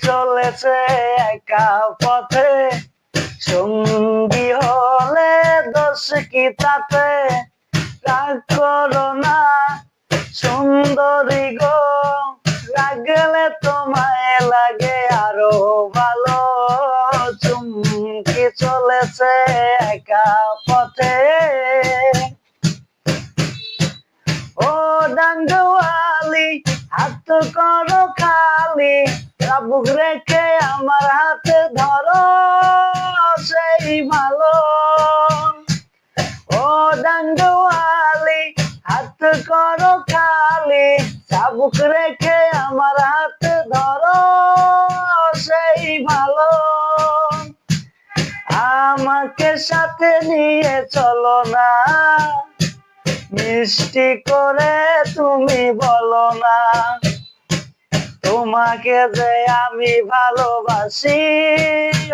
চলেছে একা পথে, সঙ্গী হলে দোষ কি তাতে? রাগ করো না সুন্দরী গো, রাগলে তোমায় লাগে আরো ভালো। চুমকি চলেছে একা পথে। ও ডাঙ্গওয়ালি হাত করো খালি, চাবুক রেখে আমার হাতে ধরো সেই ভালো। ও ডাঙ্গওয়ালি হাত করো খালি, চাবুক রেখে আমার হাতে ধরো সেই ভালো। আমাকে সাথে নিয়ে চলো না, মিষ্টি করে তুমি বলো না, তোমাকে যে আমি ভালোবাসি।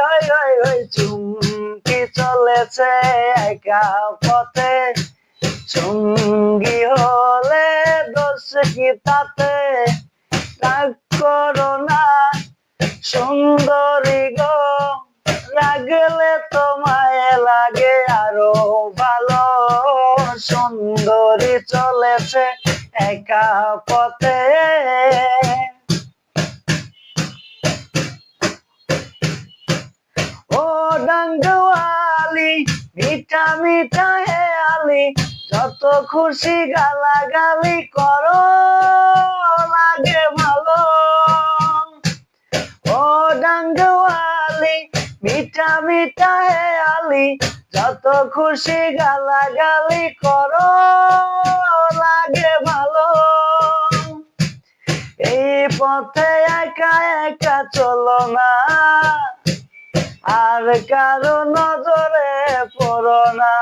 ওই ওই ওই চুমকি চলেছে একা পথে, সঙ্গী হলে দোষ কি তাতে? রাগ করো না সুন্দরী গো, রাগলে তোমায় লাগে আরো ভালো। সুন্দরী চলেছে একা পথে। ও ডাঙ্গওয়ালি মিঠা মিঠা হেয়ালি, যত খুশি গালাগালি করো লাগে ভালো। ও ডাঙ্গওয়ালি মিঠা মিঠা হেয়ালি, যত খুশি গালাগালি করো লাগে ভালো। এই পথে একা একা চলো না, আর কারো নজরে পড়ো না,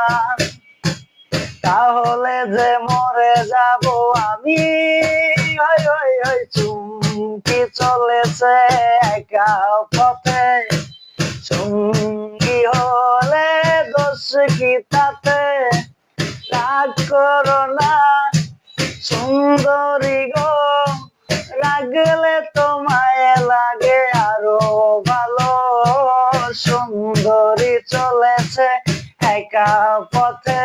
তাহলে যে মরে যাব আমি। ওই ওই ওই চুমকি চলেছে একা পথে, সঙ্গী হলে দোষ কি তাতে? রাগ করো না সুন্দরী গো, রাগলে তোমায় লাগে আরো ভালো। সুন্দরী চলেছে একা পথে।